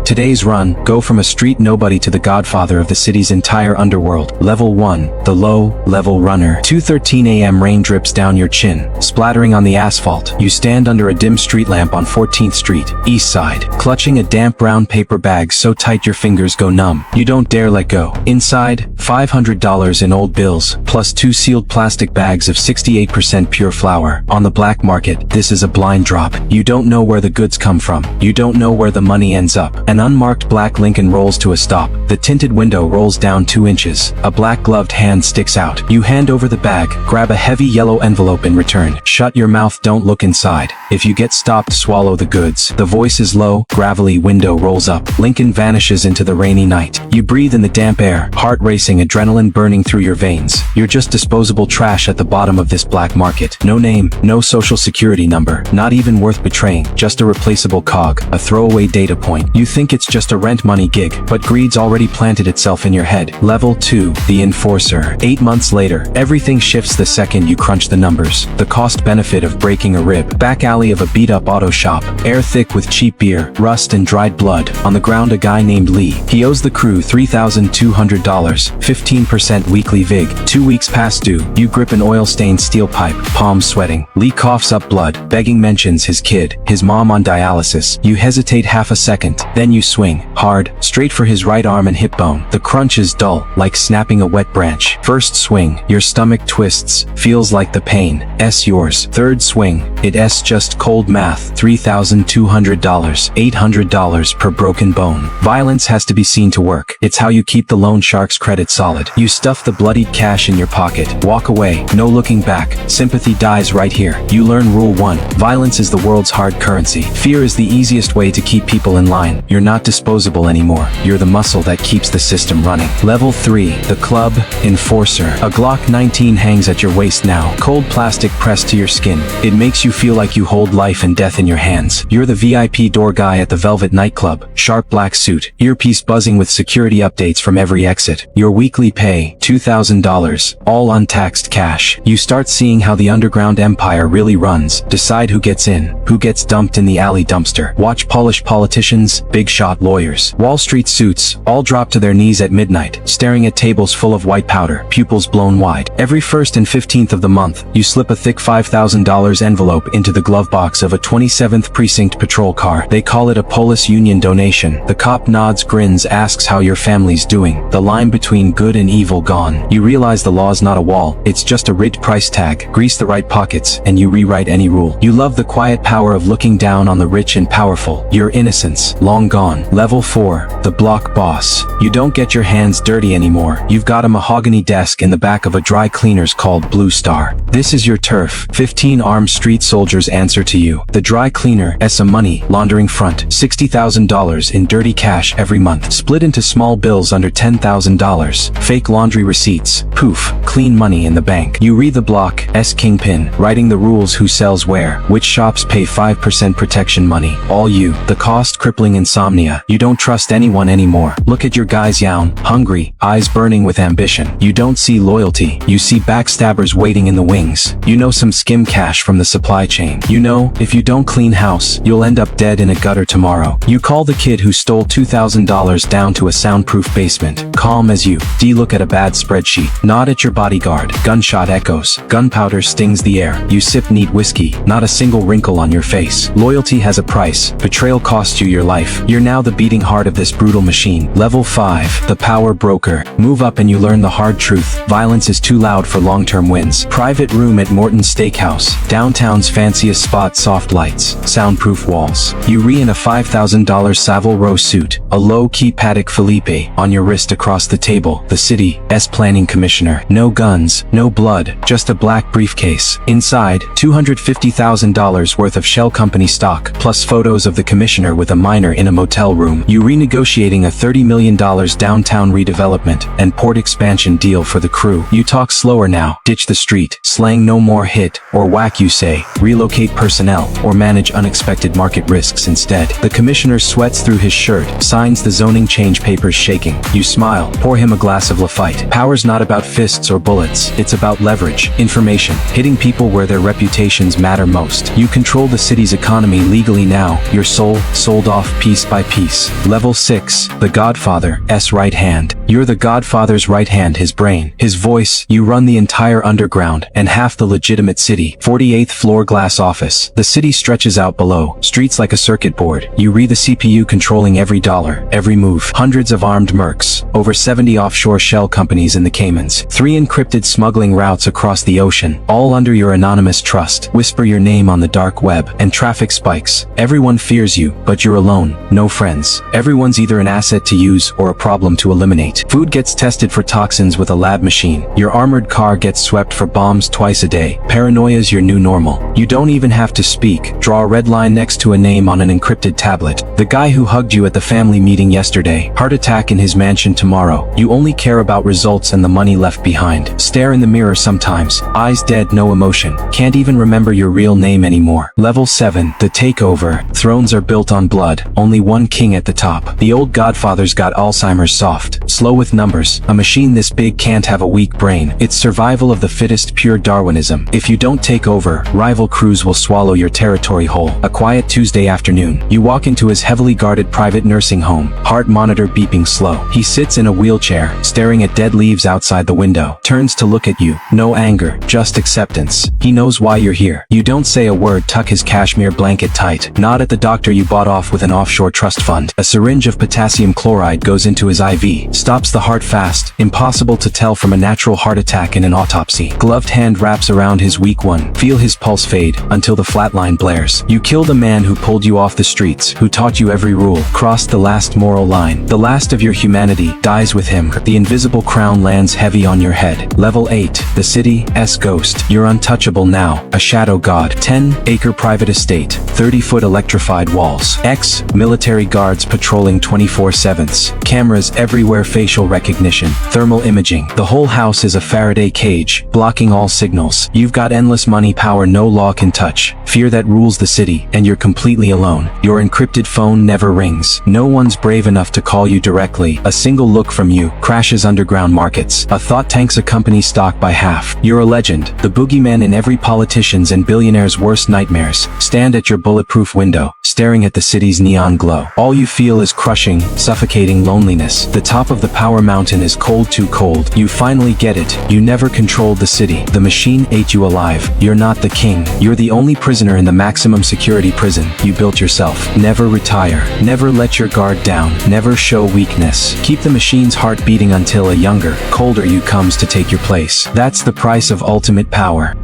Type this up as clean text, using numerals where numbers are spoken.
Today's run, go from a street nobody to the godfather of the city's entire underworld. Level 1, the low-level runner. 2:13 a.m. rain drips down your chin, splattering on the asphalt. You stand under a dim street lamp on 14th Street, East Side, clutching a damp brown paper bag so tight your fingers go numb. You don't dare let go. Inside, $500 in old bills, plus 2 sealed plastic bags of 68% pure flour. On the black market, this is a blind drop. You don't know where the goods come from. You don't know where the money ends up. An unmarked black Lincoln rolls to a stop. The tinted window rolls down 2 inches. A black gloved hand sticks out. You hand over the bag, grab a heavy yellow envelope in return. Shut your mouth, don't look inside. If you get stopped, swallow the goods. The voice is low, gravelly, window rolls up. Lincoln vanishes into the rainy night. You breathe in the damp air, heart racing, adrenaline burning through your veins. You're just disposable trash at the bottom of this black market. No name, no social security number, not even worth betraying, just a replaceable cog, a throwaway data point. You think it's just a rent money gig, but greed's already planted itself in your head. Level 2, the enforcer. 8 months later, everything shifts the second you crunch the numbers. The cost benefit of breaking a rib. Back alley of a beat up auto shop. Air thick with cheap beer, rust and dried blood. On the ground a guy named Lee. He owes the crew $3,200, 15% weekly vig. 2 weeks past due. You grip an oil-stained steel pipe, palms sweating. Lee coughs up blood, begging, mentions his kid, his mom on dialysis. You hesitate half a second, then you swing, hard, straight for his right arm and hip bone. The crunch is dull, like snapping a wet branch. First swing, your stomach twists, feels like the pain. S yours. Third swing, it's just cold math. $3,200, $800 per broken bone. Violence has to be seen to work. It's how you keep the loan shark's credit solid. You stuff the bloodied cash in your pocket, walk away, no looking back. Sympathy dies right here. You learn rule 1. Violence is the world's hard currency. Fear is the easiest way to keep people in line. You're not disposable anymore. You're the muscle that keeps the system running. Level 3, the club enforcer. A Glock 19 hangs at your waist now, cold plastic pressed to your skin. It makes you feel like you hold life and death in your hands. You're the VIP door guy at the Velvet Nightclub, sharp black suit, earpiece buzzing with security updates from every exit. Your weekly pay, $2,000, all untaxed cash. You start seeing how the underground empire really runs. Decide who gets in, who gets dumped in the alley dumpster. Watch polished politicians, big shot lawyers, Wall Street suits, all drop to their knees at midnight, staring at tables full of white powder, pupils blown wide. Every 1st and 15th of the month, you slip a thick $5,000 envelope into the glove box of a 27th Precinct patrol car. They call it a Police Union donation. The cop nods, grins, asks how your family's doing. The line between good and evil gone. You realize the law's not a wall, it's just a rigged price tag. Grease the right pockets, and you rewrite any rule. You love the quiet power of looking down on the rich and powerful. Your innocence, long gone. Level 4, the block boss. You don't get your hands dirty anymore. You've got a mahogany desk in the back of a dry cleaners called Blue Star. This is your turf. 15 armed street soldiers answer to you. The dry cleaner has a money laundering front. $60,000 in dirty cash every month, split into small bills under $10,000. Fake laundry receipts. Poof, clean money in the bank. You read the block S kingpin, writing the rules, who sells where, which shops pay 5% protection money. All you. The cost, crippling insomnia. You don't trust anyone anymore. Look at your guys yawn, hungry, eyes burning with ambition. You don't see loyalty. You see backstabbers waiting in the wings. You know some skim cash from the supply chain. You know, if you don't clean house, you'll end up dead in a gutter tomorrow. You call the kid who stole $2,000 down to a soundproof basement, calm as you. Look at a bad spreadsheet. Nod at your bodyguard. Gunshot echoes. Gunpowder stings the air. You sip neat whiskey. Not a single wrinkle on your face. Loyalty has a price. Betrayal costs you your life. You're now the beating heart of this brutal machine. Level 5, the power broker. Move up and you learn the hard truth. Violence is too loud for long-term wins. Private room at Morton's Steakhouse. Downtown's fanciest spot, soft lights, soundproof walls. You re-in a $5,000 Savile Row suit. A low-key Patek Philippe on your wrist across the table. The city's planning commissioner. No guns, no blood, just a black briefcase. Inside, $250,000 worth of shell company stock, plus photos of the commissioner with a minor in a motel room. You renegotiating a $30 million downtown redevelopment and port expansion deal for the crew. You talk slower now. Ditch the street. Slang no more. Hit or whack, you say. Relocate personnel or manage unexpected market risks instead. The commissioner sweats through his shirt, Signs the zoning change papers shaking. You smile, pour him a glass of Lafite. Power's not about fists or bullets, it's about leverage, information, hitting people where their reputations matter most. You control the city's economy legally now, your soul sold off piece by piece. Level 6, the Godfather's right hand. You're the Godfather's right hand, his brain, his voice. You run the entire underground and half the legitimate city. 48th floor glass office. The city stretches out below, streets like a circuit board. You read the CPU controlling every dollar, every move. Hundreds of armed mercs, over 70 offshore shell companies in the Caymans, 3 encrypted smuggling routes across the ocean, all under your anonymous trust. Whisper your name on the dark web, and traffic spikes. Everyone fears you, but you're alone, no friends. Everyone's either an asset to use or a problem to eliminate. Food gets tested for toxins with a lab machine. Your armored car gets swept for bombs twice a day. Paranoia's your new normal. You don't even have to speak. Draw a red line next to a name on an encrypted tablet. The guy who hugged you at the family meeting yesterday. Heart attack in his mansion tomorrow. You only care about results and the money left behind. Stare in the mirror sometimes. Eyes dead, no emotion. Can't even remember your real name anymore. Level 7, the Takeover. Thrones are built on blood. Only one king at the top. The old Godfather's got Alzheimer's soft. Slow with numbers. A machine this big can't have a weak brain. It's survival of the fittest, pure Darwinism. If you don't take over, rival crews will swallow your territory whole. A quiet Tuesday afternoon. You walk into his heavily guarded private nursing home. Heart monitor beeping slow. He sits in a wheelchair, staring at dead leaves outside the window. Turns to look at you. No anger, just acceptance. He knows why you're here. You don't say a word, tuck his cashmere blanket tight. Nod at the doctor you bought off with an offshore trust fund. A syringe of potassium chloride goes into his IV. Stops the heart fast. Impossible to tell from a natural heart attack in an autopsy. Gloved hand wraps around his weak one. Feel his pulse fade until the flatline blares. You kill the man who pulled you off the streets, who taught you every rule. Crossed the last moral line. The last of your humanity dies with him. The invisible crown lands heavy on your head. Level 8, the city's ghost. You're untouchable now, a shadow god. 10-acre private estate, 30-foot electrified walls. Military guards patrolling 24/7. Cameras everywhere, facial recognition, thermal imaging. The whole house is a Faraday cage, blocking all signals. You've got endless money, power no law can touch. Fear that rules the city, and you're completely alone. Your encrypted phone never rings. No one's brave enough to call you directly. A single look from you crashes underground markets. A thought tanks a company stock by half. You're a legend, the boogeyman in every politician's and billionaire's worst nightmares. Stand at your bulletproof window, staring at the city's neon glow. All you feel is crushing, suffocating loneliness. The top of the power mountain is cold, too cold. You finally get it. You never controlled the city. The machine ate you alive. You're not the king. You're the only prisoner in the maximum security prison you built yourself. Never retire. Never let your guard down. Never show weakness. Keep the machine's heart beating until a younger, colder you comes to take your place. That's the price of ultimate power.